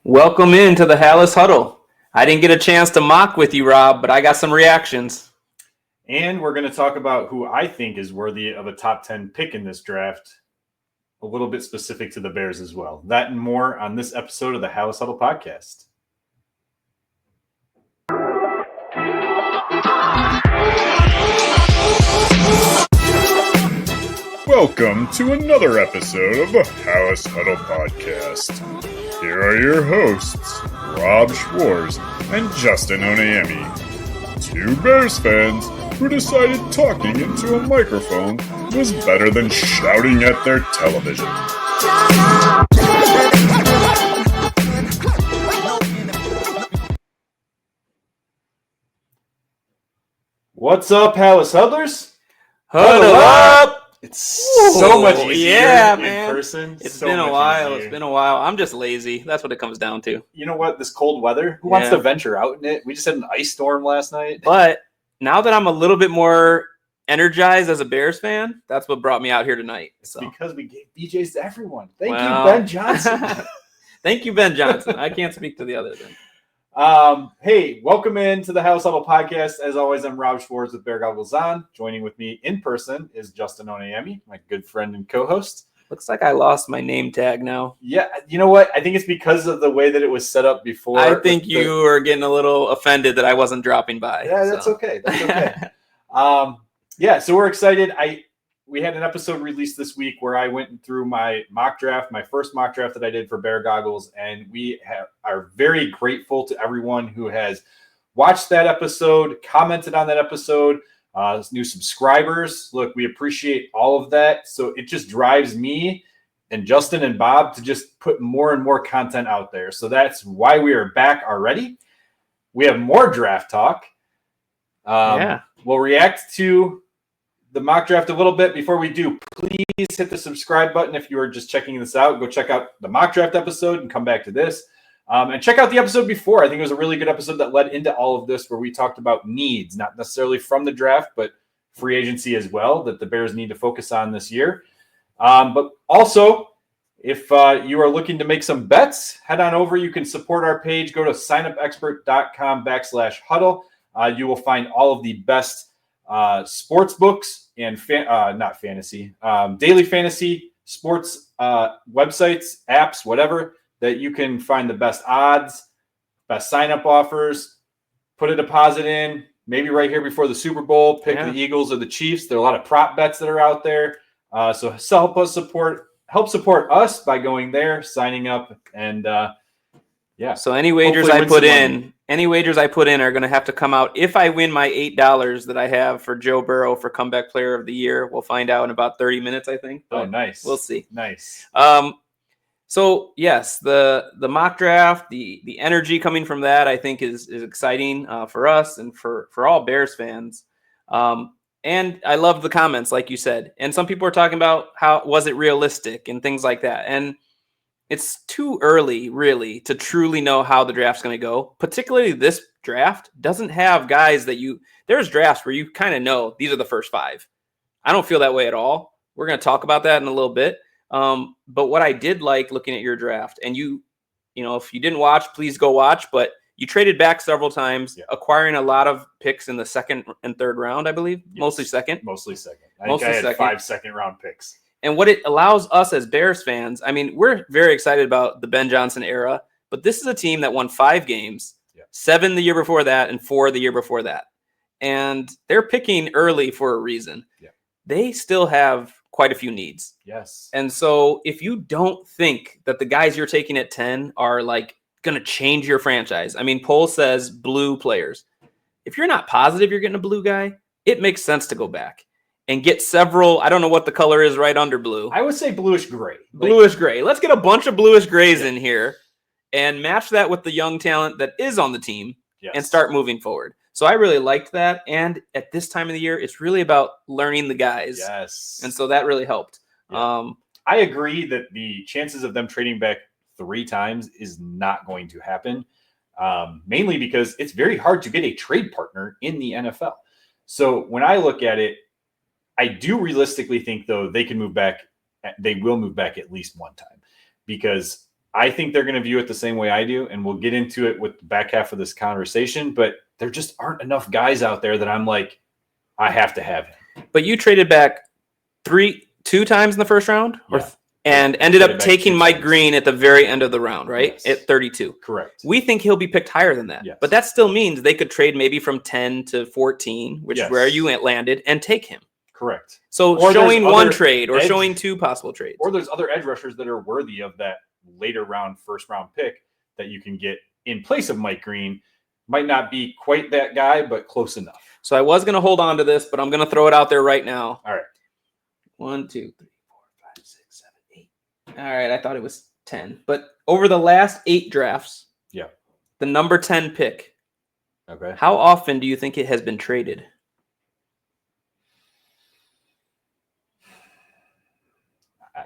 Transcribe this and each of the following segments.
Welcome into the Hallis Huddle. I didn't get a chance to mock with you, Rob, but I got some reactions. And we're going to talk about who I think is worthy of a top 10 pick in this draft, a little bit specific to the Bears as well. That and more on this episode of the Hallis Huddle podcast. Welcome to another episode of the Hallis Huddle podcast. Here are your hosts, Rob Schwartz and Justin Onayemi, two Bears fans who decided talking into a microphone was better than shouting at their television. What's up, Hallis Huddlers? Huddle up! It's so much easier in man. person. It's so been a much while. easier. It's been a while. I'm just lazy. That's what it comes down to. You know what? This cold weather, who wants to venture out in it? We just had an ice storm last night. But now that I'm a little bit more energized as a Bears fan, that's what brought me out here tonight. It's because we gave BJs to everyone. Thank you, Well, Ben Johnson. Thank you, Ben Johnson. I can't speak to the other then. Hey, welcome into the Hallis Huddle podcast. As always, I'm Rob Schwartz with Bear Goggles On. Joining with me in person is Justin Onayemi, my good friend and co-host. Looks like I lost my name tag now. Yeah, you know what? I think it's because of the way that it was set up before. I think you are getting a little offended that I wasn't dropping by. Yeah, that's okay. That's okay. So we're excited. We had an episode released this week where I went through my mock draft, my first mock draft that I did for Bear Goggles, and we are very grateful to everyone who has watched that episode, commented on that episode, new subscribers. Look, we appreciate all of that. So it just drives me and Justin and Bob to just put more and more content out there. So that's why we are back already. We have more draft talk. We'll react to the mock draft a little bit. Before we do, please hit the subscribe button if you are just checking this out. Go check out the mock draft episode and come back to this. And check out the episode before. I think it was a really good episode that led into all of this, where we talked about needs, not necessarily from the draft, but free agency as well, that the Bears need to focus on this year. But also, if you are looking to make some bets, head on over. You can support our page. Go to signupexpert.com/huddle. You will find all of the best sports books and daily fantasy sports websites, apps, whatever, that you can find the best odds, best sign-up offers, put a deposit in, maybe right here before the Super Bowl, pick the Eagles or the Chiefs. There are a lot of prop bets that are out there. So help support us by going there, signing up, and So any wagers I put in are going to have to come out if I win my $8 that I have for Joe Burrow for comeback player of the year. We'll find out in about 30 minutes, I think. Oh, nice. We'll see. Nice. So yes, the mock draft, the energy coming from that, I think is exciting for us and for all Bears fans. And I love the comments, like you said. And some people are talking about how was it realistic and things like that. And it's too early, really, to truly know how the draft's going to go. Particularly this draft doesn't have guys that there's drafts where you kind of know these are the first five. I don't feel that way at all. We're going to talk about that in a little bit. But what I did like looking at your draft, and you know, if you didn't watch, please go watch. But you traded back several times, acquiring a lot of picks in the second and third round, I believe. Yes. Mostly second. I think I had 5 second-round picks. And what it allows us as Bears fans, I mean, we're very excited about the Ben Johnson era, but this is a team that won 5 games, 7 the year before that, and 4 the year before that. And they're picking early for a reason. Yeah. They still have quite a few needs. Yes. And so if you don't think that the guys you're taking at 10 are like going to change your franchise, I mean, Poll says blue players. If you're not positive you're getting a blue guy, it makes sense to go back and get several. I don't know what the color is right under blue. I would say bluish gray. Bluish gray. Let's get a bunch of bluish grays in here and match that with the young talent that is on the team and start moving forward. So I really liked that. And at this time of the year, it's really about learning the guys. Yes. And so that really helped. Yeah. I agree that the chances of them trading back 3 times is not going to happen, mainly because it's very hard to get a trade partner in the NFL. So when I look at it, I do realistically think, though, they will move back at least one time, because I think they're going to view it the same way I do, and we'll get into it with the back half of this conversation, but there just aren't enough guys out there that I'm like, I have to have him. But you traded back two times in the first round? Yeah. And ended up taking Mike Green at the very end of the round, right? Yes. At 32. Correct. We think he'll be picked higher than that. Yes. But that still means they could trade maybe from 10 to 14, which is where you landed, and take him. Correct. So or showing one trade or showing two possible trades. Or there's other edge rushers that are worthy of that later round, first round pick that you can get in place of Mike Green. Might not be quite that guy, but close enough. So I was going to hold on to this, but I'm going to throw it out there right now. All right. 1, 2, 3, 4, 5, 6, 7, 8. All right. I thought it was 10. But over the last 8 drafts, the number 10 pick, how often do you think it has been traded?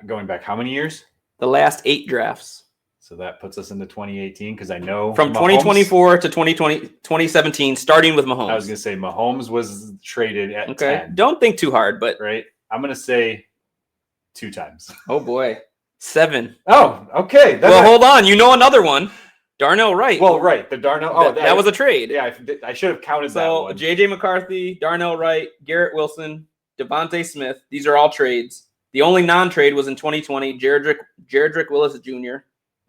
Going back how many years? The last 8 drafts. So that puts us into 2018 because I know from Mahomes, 2024 to 2017, starting with Mahomes. I was going to say Mahomes was traded at 10. Don't think too hard, but right. I'm going to say 2 times. Oh boy, 7. Oh, okay. Hold on. You know another one, Darnell Wright. Well, right, the Darnell. Oh, that was a trade. Yeah, I should have counted that one. J.J. McCarthy, Darnell Wright, Garrett Wilson, Devontae Smith. These are all trades. The only non-trade was in 2020. Jaredrick Willis Jr.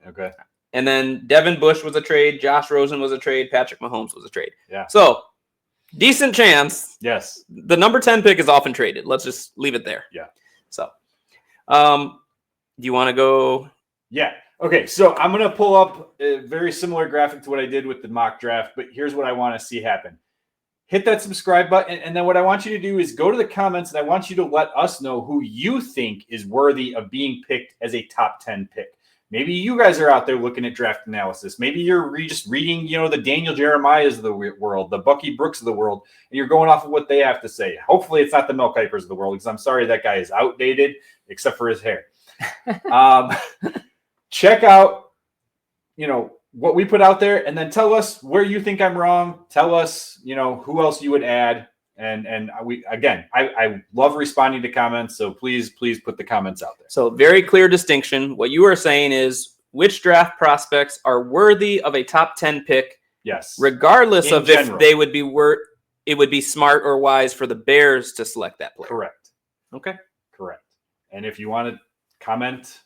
Okay. And then Devin Bush was a trade. Josh Rosen was a trade. Patrick Mahomes was a trade. Yeah. So, decent chance. Yes. The number 10 pick is often traded. Let's just leave it there. Yeah. So, do you want to go? Yeah. Okay. So, I'm going to pull up a very similar graphic to what I did with the mock draft, but here's what I want to see happen. Hit that subscribe button, and then what I want you to do is go to the comments, and I want you to let us know who you think is worthy of being picked as a top 10 pick. Maybe you guys are out there looking at draft analysis. Maybe you're just reading, the Daniel Jeremiahs of the world, the Bucky Brooks of the world, and you're going off of what they have to say. Hopefully it's not the Mel Kipers of the world, because I'm sorry that guy is outdated, except for his hair. Check out, what we put out there, and then tell us where you think I'm wrong. Tell us, who else you would add. And I love responding to comments. So please put the comments out there. So very clear distinction. What you are saying is which draft prospects are worthy of a top 10 pick. Yes. Regardless of if they would be it would be smart or wise for the Bears to select that player. Correct. Okay. Correct. And if you want to comment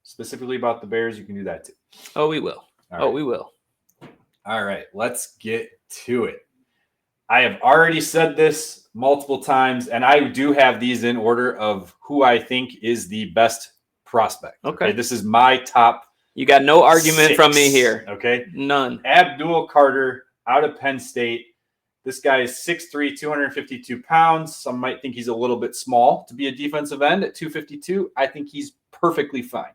specifically about the Bears, you can do that too. Oh, we will. We will. All right. Let's get to it. I have already said this multiple times, and I do have these in order of who I think is the best prospect. Okay. This is my top. You got no argument 6, from me here. Okay. None. Abdul Carter out of Penn State. This guy is 6'3", 252 pounds. Some might think he's a little bit small to be a defensive end at 252. I think he's perfectly fine.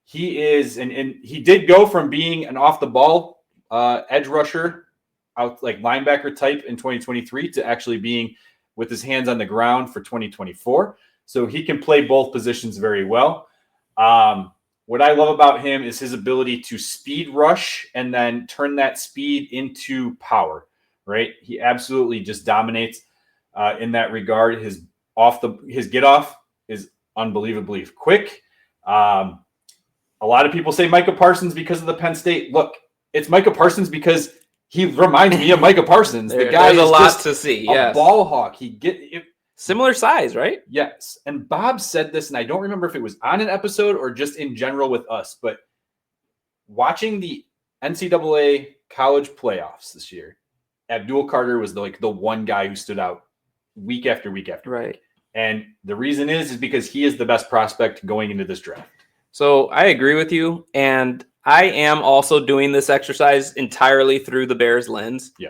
He is, and he did go from being an off-the-ball edge rusher, out like linebacker type in 2023 to actually being with his hands on the ground for 2024. So he can play both positions very well. What I love about him is his ability to speed rush and then turn that speed into power, right? He absolutely just dominates in that regard. His get off is unbelievably quick. A lot of people say Micah Parsons because of the Penn State. Look, it's Micah Parsons because he reminds me of Micah Parsons. The guy is a lot to see. A ball hawk. Similar size, right? Yes. And Bob said this, and I don't remember if it was on an episode or just in general with us, but watching the NCAA college playoffs this year, Abdul Carter was the one guy who stood out week after week after week. Right. And the reason is because he is the best prospect going into this draft. So I agree with you, and I am also doing this exercise entirely through the Bears lens. Yeah.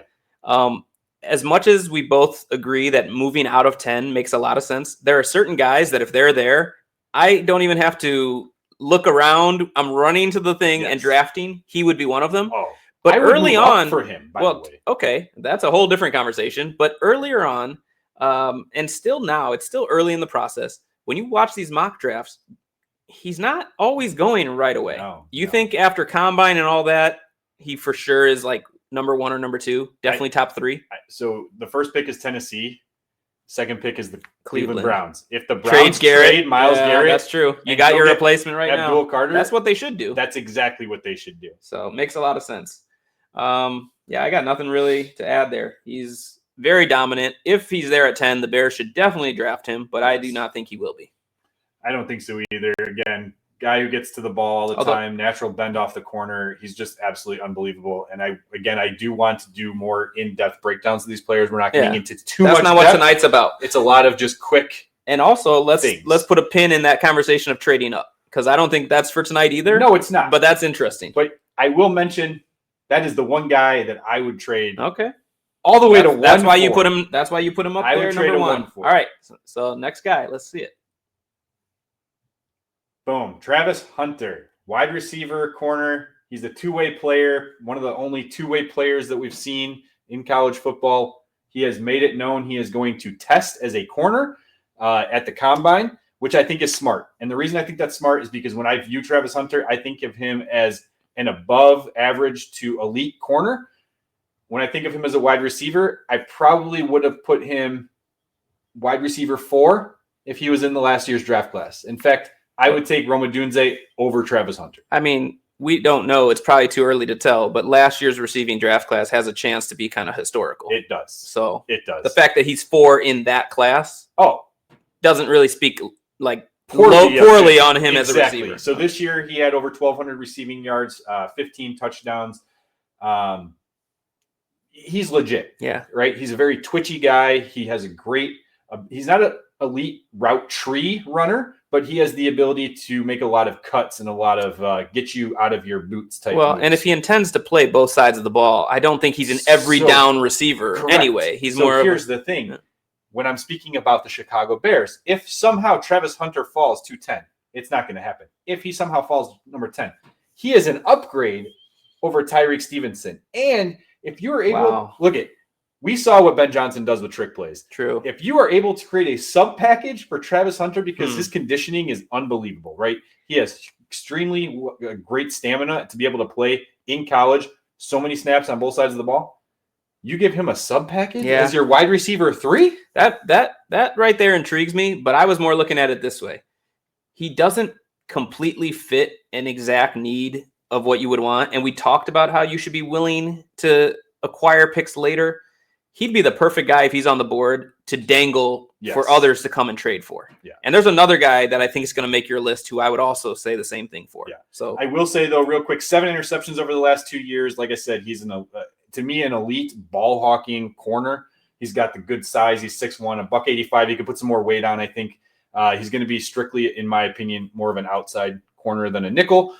As much as we both agree that moving out of 10 makes a lot of sense, there are certain guys that if they're there, I don't even have to look around. I'm running to the thing and drafting. He would be one of them. Oh, but early on, for him, by the way. Okay, that's a whole different conversation. But earlier on, and still now, it's still early in the process. When you watch these mock drafts, he's not always going right away. You think after combine and all that, he for sure is like number 1 or number 2, definitely top 3. So the first pick is Tennessee. Second pick is the Cleveland Cleveland Browns. If the Trade Browns trade Myles Garrett, that's true. You and got go your get replacement right now. Abdul Carter. That's what they should do. That's exactly what they should do. So it makes a lot of sense. Yeah, I got nothing really to add there. He's very dominant. If he's there at 10, the Bears should definitely draft him, but I do not think he will be. I don't think so either. Again, guy who gets to the ball all the time, natural bend off the corner. He's just absolutely unbelievable. And I do want to do more in-depth breakdowns of these players. We're not getting into too much. That's not what tonight's about. It's a lot of just quick. And also, let's put a pin in that conversation of trading up, because I don't think that's for tonight either. No, it's not. But that's interesting. But I will mention that is the one guy that I would trade. Okay. All the way to 1-4. That's why you put him. That's why you put him up I there. would trade number a 1. 1-4. All right. So next guy. Let's see it. Boom. Travis Hunter, wide receiver, corner. He's a two-way player, one of the only two-way players that we've seen in college football. He has made it known he is going to test as a corner at the combine, which I think is smart. And the reason I think that's smart is because when I view Travis Hunter, I think of him as an above average to elite corner. When I think of him as a wide receiver, I probably would have put him wide receiver 4 if he was in the last year's draft class. In fact, I would take Rome Odunze over Travis Hunter. I mean, we don't know. It's probably too early to tell, but last year's receiving draft class has a chance to be kind of historical. It does. So it does. The fact that he's 4 in that class doesn't really speak like poorly on him as a receiver. So this year he had over 1,200 receiving yards, 15 touchdowns. He's legit. Yeah. Right. He's a very twitchy guy. He has a great, he's not an elite route tree runner, but he has the ability to make a lot of cuts and a lot of get you out of your boots type. Well, moves. And if he intends to play both sides of the ball, I don't think he's an every down receiver anyway. He's more. Here's the thing. When I'm speaking about the Chicago Bears, if somehow Travis Hunter falls to 10, it's not going to happen. If he somehow falls number 10, he is an upgrade over Tyreek Stevenson. And if you are able look at, we saw what Ben Johnson does with trick plays. True. If you are able to create a sub package for Travis Hunter, because his conditioning is unbelievable, right? He has extremely great stamina to be able to play in college, so many snaps on both sides of the ball. You give him a sub package as your wide receiver 3? That right there intrigues me, but I was more looking at it this way. He doesn't completely fit an exact need of what you would want. And we talked about how you should be willing to acquire picks later. He'd be the perfect guy if he's on the board to dangle for others to come and trade for. Yeah. And there's another guy that I think is going to make your list who I would also say the same thing for. Yeah. So I will say though, real quick, 7 interceptions over the last 2 years. Like I said, he's to me an elite ball hawking corner. He's got the good size. He's 6'1", $185. He could put some more weight on. I think he's going to be strictly, in my opinion, more of an outside corner than a nickel.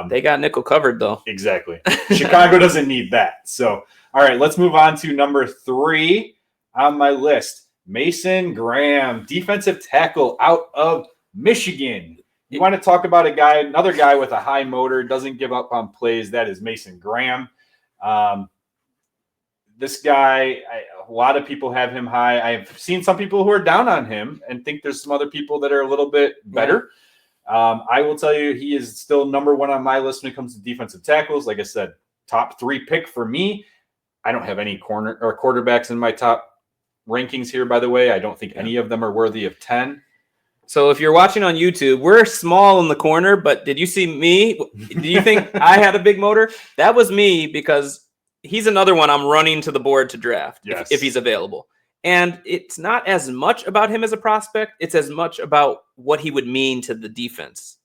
They got nickel covered though. Exactly. Chicago doesn't need that. So, all right, let's move on to number 3 on my list. Mason Graham, defensive tackle out of Michigan. You want to talk about another guy with a high motor, doesn't give up on plays. That is Mason Graham. This guy, a lot of people have him high. I've seen some people who are down on him and think there's some other people that are a little bit better. I will tell you, he is still number 1 on my list when it comes to defensive tackles. Like I said, top 3 pick for me. I don't have any corner or quarterbacks in my top rankings here, by the way. I don't think any of them are worthy of 10. So if you're watching on YouTube, we're small in the corner, but did you see me? Do you think I had a big motor? That was me, because he's another one I'm running to the board to draft if he's available. And it's not as much about him as a prospect. It's as much about what he would mean to the defense.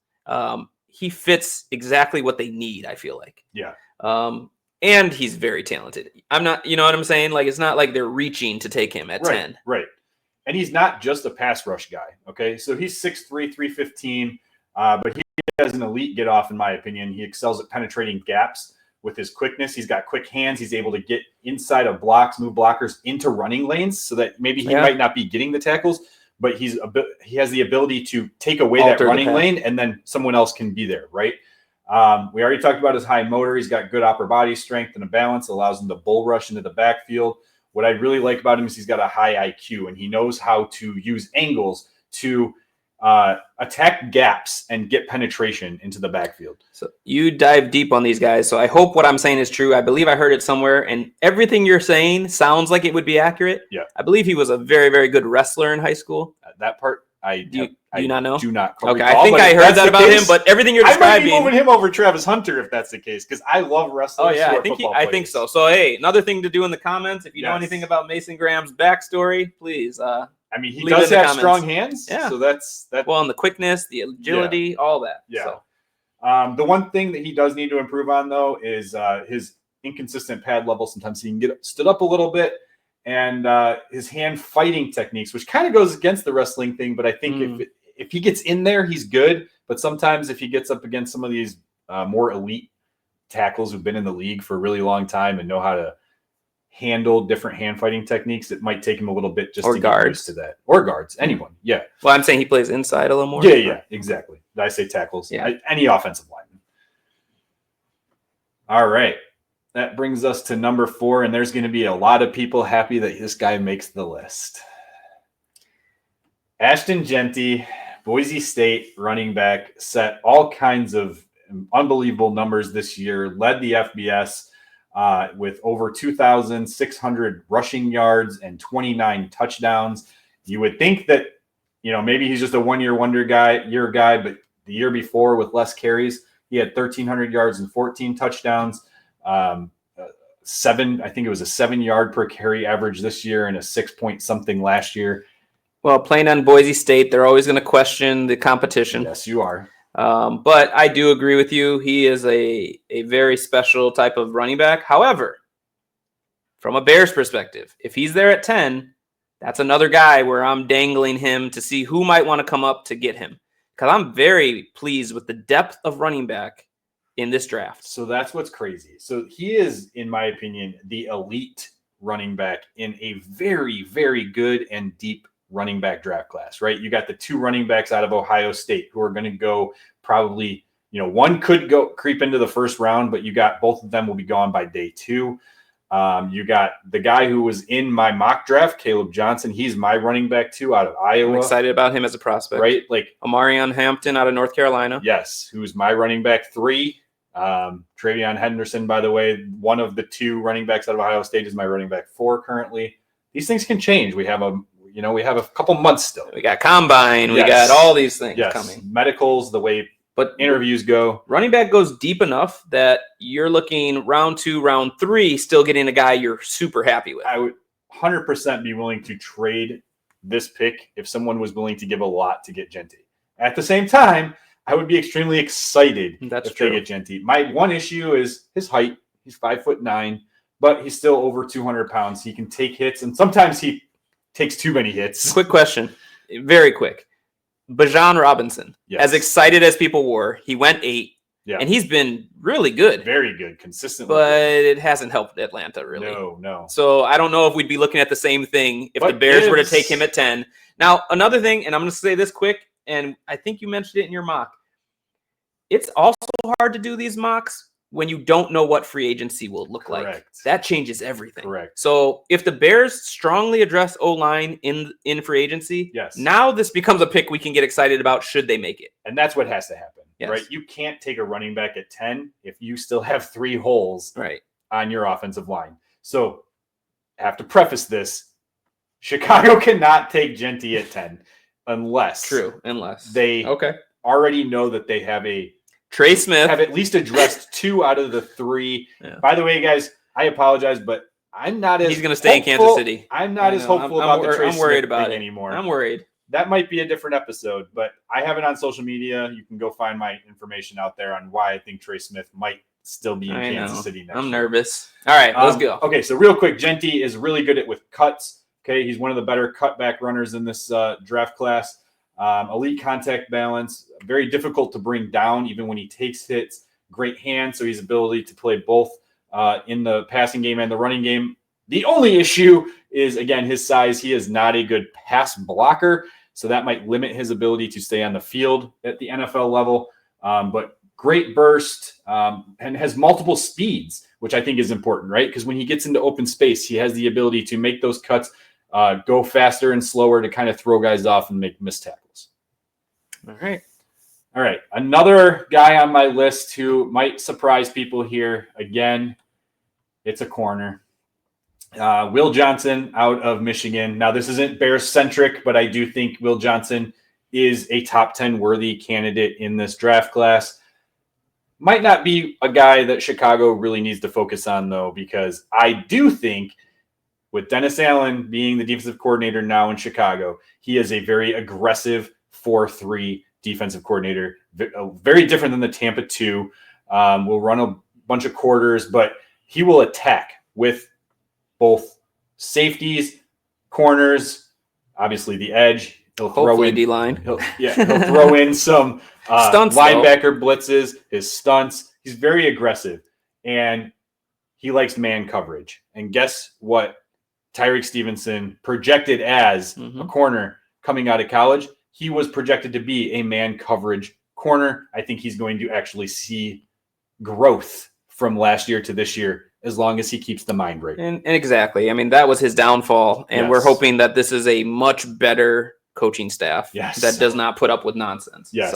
He fits exactly what they need, I feel like. Yeah. And he's very talented. I'm not, you know what I'm saying? Like, it's not like they're reaching to take him at 10. Right. And he's not just a pass rush guy. Okay. So he's 6'3", 315, but he has an elite get off, in my opinion. He excels at penetrating gaps with his quickness. He's got quick hands. He's able to get inside of blocks, move blockers into running lanes, so that maybe he might not be getting the tackles, but he has the ability to take away that running lane, and then someone else can be there, right? We already talked about his high motor. He's got good upper body strength and a balance, allows him to bull rush into the backfield. What I really like about him is he's got a high IQ, and he knows how to use angles to attack gaps and get penetration into the backfield. So you dive deep on these guys. So I hope what I'm saying is true. I believe I heard it somewhere, and everything you're saying sounds like it would be accurate. Yeah. I believe he was a very, very good wrestler in high school. That part, do you not know? Do not. Okay, recall, I think I heard that about him, but everything you're describing, I might be moving him over Travis Hunter if that's the case, because I love wrestling. Oh yeah, I think so. So hey, another thing to do in the comments, if you know anything about Mason Graham's backstory, please. I mean, he does have strong hands. Yeah. So that's that. Well, and the quickness, the agility, all that. Yeah. So. The one thing that he does need to improve on, though, is his inconsistent pad level. Sometimes he can get stood up a little bit, and his hand fighting techniques, which kind of goes against the wrestling thing. But I think if he gets in there, he's good. But sometimes if he gets up against some of these more elite tackles who've been in the league for a really long time and know how to handle different hand fighting techniques, it might take him a little bit just to get used to that. Or guards, anyone. Yeah. Well, I'm saying he plays inside a little more. Yeah, exactly. Did I say tackles? Yeah. Any offensive lineman. All right. That brings us to number 4, and there's going to be a lot of people happy that this guy makes the list. Ashton Jeanty, Boise State running back, set all kinds of unbelievable numbers this year, led the FBS with over 2,600 rushing yards and 29 touchdowns. You would think that, maybe he's just a one-year wonder guy, but the year before with less carries, he had 1,300 yards and 14 touchdowns. I think it was a 7-yard per carry average this year and a 6-point something last year. Well, playing on Boise State, they're always going to question the competition. Yes, you are. But I do agree with you. He is a very special type of running back. However, from a Bears perspective, if he's there at 10, that's another guy where I'm dangling him to see who might want to come up to get him. Because I'm very pleased with the depth of running back in this draft. So that's what's crazy. So he is, in my opinion, the elite running back in a very, very good and deep running back draft class, right? You got the 2 running backs out of Ohio State who are going to go probably, one could go creep into the first round, but you got both of them will be gone by day 2. You got the guy who was in my mock draft, Caleb Johnson. He's my running back too, out of Iowa. I'm excited about him as a prospect, right? Like Amarion Hampton out of North Carolina. Yes, who's my running back 3. Travion Henderson, by the way, one of the 2 running backs out of Ohio State, is my running back 4 currently. These things can change. We have a couple months still. We got combine. We got all these things coming. Medicals, the way interviews go. Running back goes deep enough that you're looking round 2, round 3, still getting a guy you're super happy with. I would 100% be willing to trade this pick if someone was willing to give a lot to get Jeanty. At the same time, I would be extremely excited if they get Jeanty. My one issue is his height. He's 5'9", but he's still over 200 pounds. He can take hits, and sometimes he takes too many hits. Quick question, very quick. Bijan Robinson, as excited as people were, he went 8, and he's been really good. Very good, consistently. But it hasn't helped Atlanta, really. No. So I don't know if we'd be looking at the same thing if the Bears were to take him at 10. Now, another thing, and I'm going to say this quick, and I think you mentioned it in your mock. It's also hard to do these mocks when you don't know what free agency will look like. That changes everything. Correct. So if the Bears strongly address O-line in free agency, now this becomes a pick we can get excited about should they make it. And that's what has to happen, right? You can't take a running back at 10 if you still have 3 holes on your offensive line. So I have to preface this. Chicago cannot take Jeanty at 10 unless they already know that they have Trey Smith have at least addressed 2 out of the 3. By the way, guys, I apologize, but I'm not as he's going to stay in Kansas City. I'm not as hopeful about the Trey I'm worried Smith about thing it anymore. I'm worried. That might be a different episode, but I have it on social media. You can go find my information out there on why I think Trey Smith might still be in Kansas City next year. I'm nervous. All right, let's go. Okay, so real quick, Jeanty is really good with cuts. Okay, he's one of the better cutback runners in this draft class. Elite contact balance, very difficult to bring down even when he takes hits. Great hands, so his ability to play both in the passing game and the running game. The only issue is, again, his size. He is not a good pass blocker, so that might limit his ability to stay on the field at the NFL level. But great burst and has multiple speeds, which I think is important, right? Because when he gets into open space, he has the ability to make those cuts, go faster and slower to kind of throw guys off and make missed tackles. All right. All right. Another guy on my list who might surprise people here. Again, it's a corner. Will Johnson out of Michigan. Now, this isn't Bears-centric, but I do think Will Johnson is a top 10 worthy candidate in this draft class. Might not be a guy that Chicago really needs to focus on, though, because I do think with Dennis Allen being the defensive coordinator now in Chicago, he is a very aggressive 4-3 defensive coordinator, very different than the Tampa 2. Will run a bunch of quarters, but he will attack with both safeties, corners, obviously the edge. He'll throw in D-line. He'll throw in some Stunts, linebacker blitzes, his stunts. He's very aggressive, and he likes man coverage. And guess what? Tyreek Stevenson projected as a corner coming out of college. He was projected to be a man coverage corner. I think he's going to actually see growth from last year to this year as long as he keeps the mind right. And exactly. I mean, that was his downfall. And we're hoping that this is a much better coaching staff that does not put up with nonsense. Yes.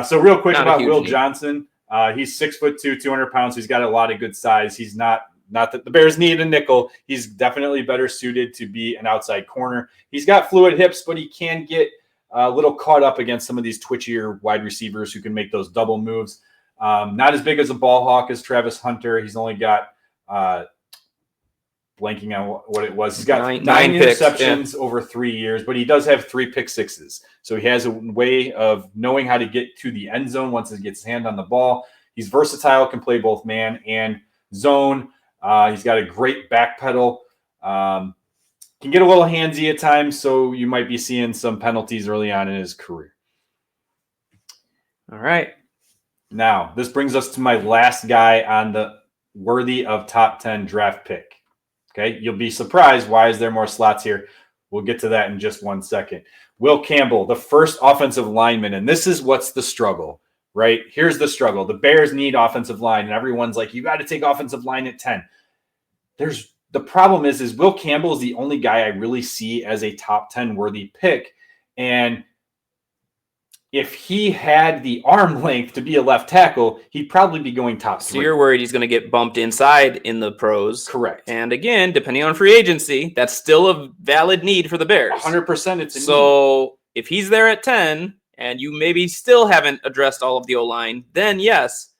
So real quick about Will need. Johnson. He's 6'2", 200 pounds. He's got a lot of good size. He's not that the Bears need a nickel. He's definitely better suited to be an outside corner. He's got fluid hips, but he can get a little caught up against some of these twitchier wide receivers who can make those double moves. Not as big as a ball hawk as Travis Hunter. He's only got blanking on what it was. He's got nine interceptions over 3 years, but he does have 3 pick sixes. So he has a way of knowing how to get to the end zone once he gets his hand on the ball. He's versatile, can play both man and zone. He's got a great back pedal. Can get a little handsy at times, so you might be seeing some penalties early on in his career. All right. Now, this brings us to my last guy on the worthy of top 10 draft pick. Okay, you'll be surprised. Why is there more slots here? We'll get to that in just 1 second. Will Campbell, the first offensive lineman, and this is what's the struggle, right? Here's the struggle. The Bears need offensive line, and everyone's like, you got to take offensive line at 10. The problem is Will Campbell is the only guy I really see as a top 10 worthy pick. And if he had the arm length to be a left tackle, he'd probably be going top 3. So you're worried he's going to get bumped inside in the pros. Correct. And again, depending on free agency, that's still a valid need for the Bears. 100% it's a need. So if he's there at 10 and you maybe still haven't addressed all of the O-line, then yes,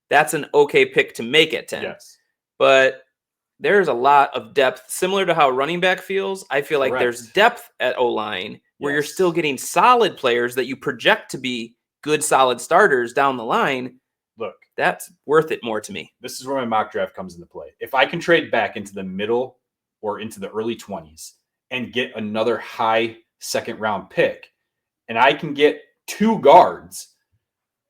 that's an okay pick to make at 10. Yes. But there's a lot of depth, similar to how running back feels. I feel like there's depth at O-line where you're still getting solid players that you project to be good, solid starters down the line. Look, that's worth it more to me. This is where my mock draft comes into play. If I can trade back into the middle or into the early 20s and get another high second-round pick, and I can get 2 guards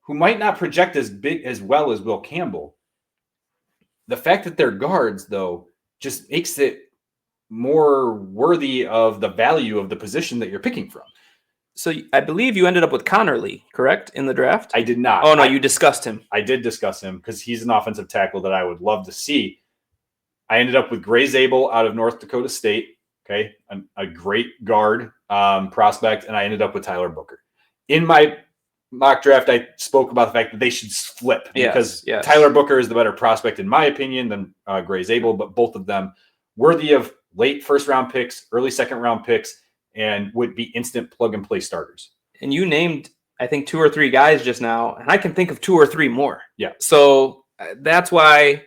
who might not project as big as well as Will Campbell, the fact that they're guards, though, just makes it more worthy of the value of the position that you're picking from. So I believe you ended up with Connerly, correct, in the draft? I did not. Oh, no, you discussed him. I did discuss him because he's an offensive tackle that I would love to see. I ended up with Gray Zabel out of North Dakota State, okay, a great guard prospect, and I ended up with Tyler Booker. In my mock draft, I spoke about the fact that they should flip because Tyler Booker is the better prospect, in my opinion, than Gray Zabel, but both of them worthy of late first-round picks, early second-round picks, and would be instant plug-and-play starters. And you named, I think, 2 or 3 guys just now, and I can think of 2 or 3 more. Yeah. So that's why,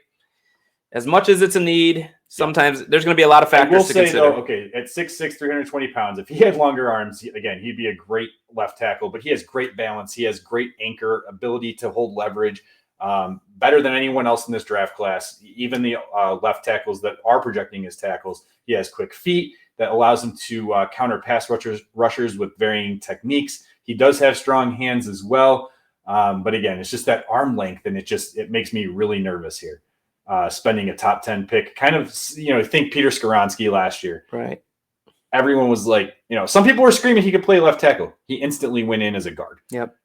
as much as it's a need, sometimes there's going to be a lot of factors to consider. Though, okay, at 6'6", 320 pounds, if he had longer arms, again, he'd be a great left tackle, but he has great balance. He has great anchor, ability to hold leverage, better than anyone else in this draft class. Even the left tackles that are projecting as tackles, he has quick feet that allows him to counter pass rushers with varying techniques. He does have strong hands as well. But again, it's just that arm length, and it makes me really nervous here. Spending a top 10 pick, kind of, think Peter Skoronski last year. Right. Everyone was like, some people were screaming he could play left tackle. He instantly went in as a guard. Yep.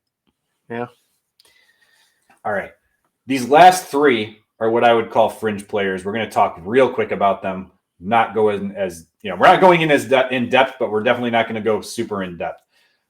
Yeah. All right. These last 3 are what I would call fringe players. We're going to talk real quick about them. Not go in as, we're not going in as in depth, but we're definitely not going to go super in depth.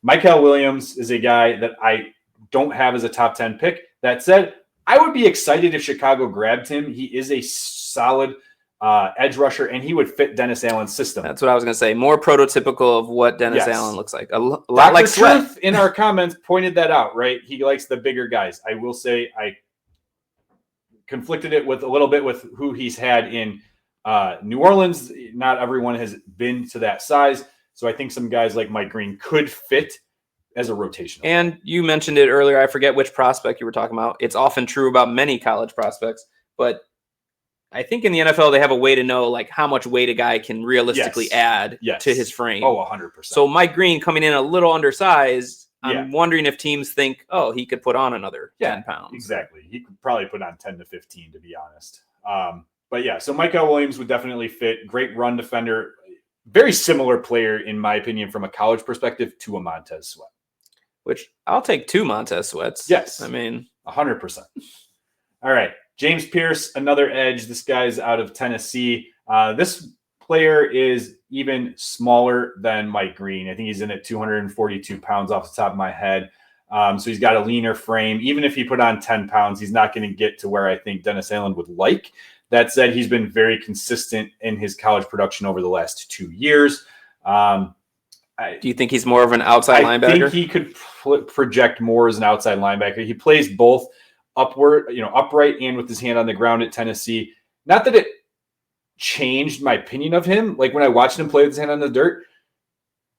Michael Williams is a guy that I don't have as a top 10 pick. That said, I would be excited if Chicago grabbed him. He is a solid edge rusher, and he would fit Dennis Allen's system. That's what I was going to say. More prototypical of what Dennis Allen looks like. A lot Dr. like Sweat. Truth in our comments pointed that out, right? He likes the bigger guys. I will say I conflicted it with a little bit with who he's had in New Orleans. Not everyone has been to that size. So I think some guys like Mike Green could fit as a rotational. And you mentioned it earlier. I forget which prospect you were talking about. It's often true about many college prospects, but I think in the NFL, they have a way to know like how much weight a guy can realistically add to his frame. Oh, 100%. So Mike Green coming in a little undersized, I'm wondering if teams think, oh, he could put on another 10 pounds. Exactly. He could probably put on 10 to 15, to be honest. But yeah, so Michael Williams would definitely fit. Great run defender. Very similar player, in my opinion, from a college perspective to a Montez Sweat. Which I'll take 2 Montez Sweats. Yes. I mean, 100%. All right. James Pierce, another edge. This guy's out of Tennessee. This player is even smaller than Mike Green. I think he's in at 242 pounds off the top of my head. So he's got a leaner frame. Even if he put on 10 pounds, he's not going to get to where I think Dennis Allen would like. That said, he's been very consistent in his college production over the last 2 years. Do you think he's more of an outside linebacker? I think he could project more as an outside linebacker. He plays both upright and with his hand on the ground at Tennessee. Not that it changed my opinion of him. Like when I watched him play with his hand on the dirt,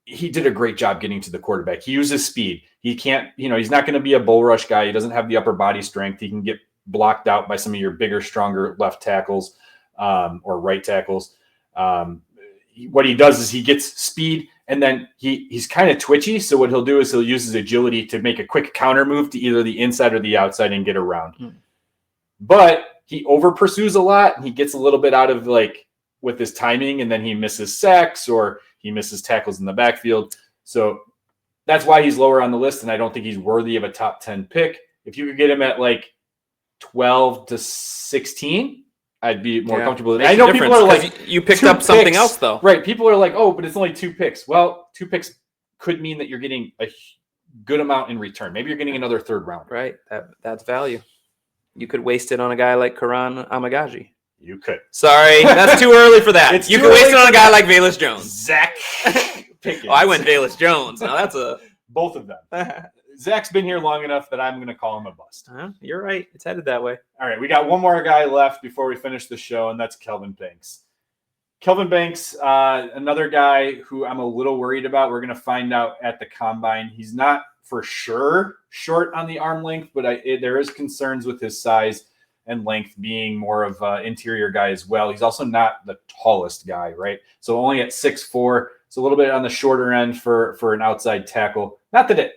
he did a great job getting to the quarterback. He uses speed. He can't, he's not going to be a bull rush guy. He doesn't have the upper body strength. He can get blocked out by some of your bigger, stronger left tackles or right tackles. What he does is he gets speed, and then he's kind of twitchy. So what he'll do is he'll use his agility to make a quick counter move to either the inside or the outside and get around. But he over pursues a lot, and he gets a little bit out of with his timing, and then he misses sacks or he misses tackles in the backfield. So that's why he's lower on the list, and I don't think he's worthy of a top 10 pick. If you could get him at 12 to 16, I'd be more comfortable with it. I know people are like, you picked up something else, though. Right. People are like, oh, but it's only 2 picks. Well, 2 picks could mean that you're getting a good amount in return. Maybe you're getting another third round. Right. That's value. You could waste it on a guy like Karan Amagaji. You could. Sorry, that's too early for that. You could waste it on a guy like Velus Jones. Zach Pickens. I went Velus Jones. Now that's both of them. Zach's been here long enough that I'm going to call him a bust. You're right. It's headed that way. All right. We got one more guy left before we finish the show, and that's Kelvin Banks. Kelvin Banks, another guy who I'm a little worried about. We're going to find out at the combine. He's not for sure short on the arm length, but there is concerns with his size and length being more of an interior guy as well. He's also not the tallest guy, right? So only at 6'4". It's a little bit on the shorter end for an outside tackle. Not that it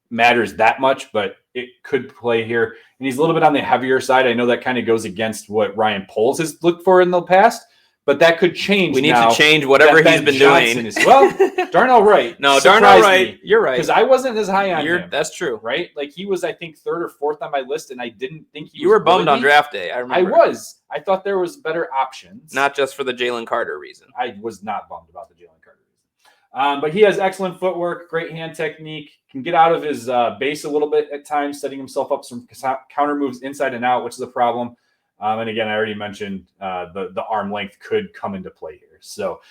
matters that much, but it could play here. And he's a little bit on the heavier side. I know that kind of goes against what Ryan Poles has looked for in the past, but that could change. We need to change whatever he's been doing. Well, Darnell Wright. No, Darnell Wright. You're right. Because I wasn't as high on him. That's true. Right? He was, I think, 3rd or 4th on my list, and I didn't think he was. You were bummed on draft day. I remember. I was. I thought there was better options. Not just for the Jalen Carter reason. I was not bummed about the Jalen Carter reason. But he has excellent footwork, great hand technique, can get out of his base a little bit at times, setting himself up some counter moves inside and out, which is a problem. And again, I already mentioned the arm length could come into play here. So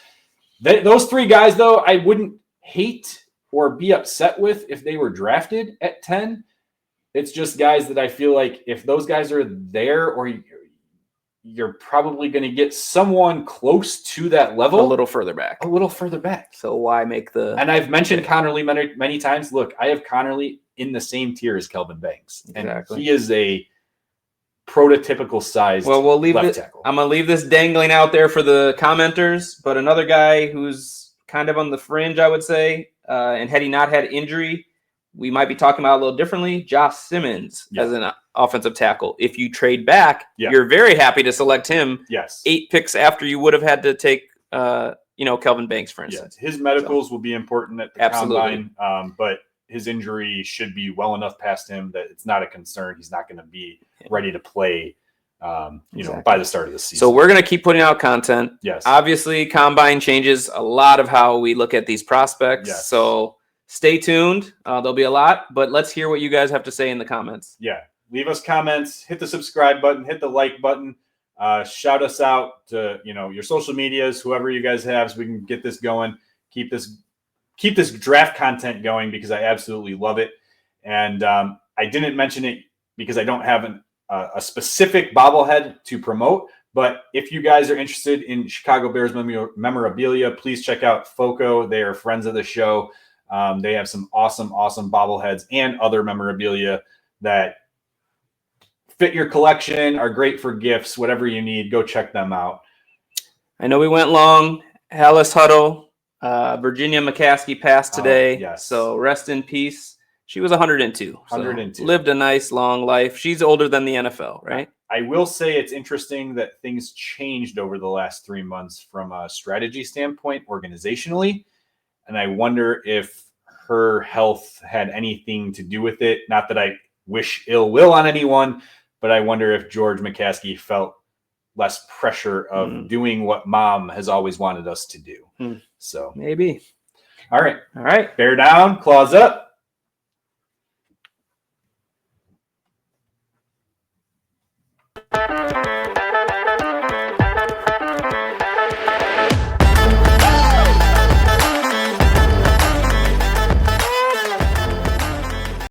those 3 guys, though, I wouldn't hate or be upset with if they were drafted at 10. It's just guys that I feel like if those guys are there, or you're probably going to get someone close to that level. A little further back. So why make the... And I've mentioned Connerly many times. Look, I have Connerly in the same tier as Kelvin Banks. Exactly. And he is a prototypical size. Well, we'll leave left it. tackle. I'm going to leave this dangling out there for the commenters, but another guy who's kind of on the fringe, I would say, and had he not had injury, we might be talking about a little differently. Josh Simmons as an offensive tackle. If you trade back, you're very happy to select him. Yes. 8 picks after you would have had to take, Kelvin Banks, for instance. His medicals will be important at the combine, but his injury should be well enough past him that it's not a concern. He's not going to be ready to play, by the start of the season. So we're going to keep putting out content. Yes. Obviously, combine changes a lot of how we look at these prospects. Yes. So stay tuned. There'll be a lot, but let's hear what you guys have to say in the comments. Yeah. Leave us comments, hit the subscribe button, hit the like button, shout us out to, your social medias, whoever you guys have, so we can get this going, keep this draft content going, because I absolutely love it. And I didn't mention it because I don't have a specific bobblehead to promote, but if you guys are interested in Chicago Bears memorabilia, please check out FOCO. They are friends of the show. They have some awesome bobbleheads and other memorabilia that fit your collection, are great for gifts, whatever you need. Go check them out. I know we went long. Hallis Huddle, Virginia McCaskey passed today. Yes. So rest in peace. She was 102. 102. So lived a nice long life. She's older than the NFL, right? I will say it's interesting that things changed over the last 3 months from a strategy standpoint, organizationally. And I wonder if her health had anything to do with it. Not that I wish ill will on anyone, but I wonder if George McCaskey felt less pressure of doing what mom has always wanted us to do. So maybe. All right. Bear down, claws up.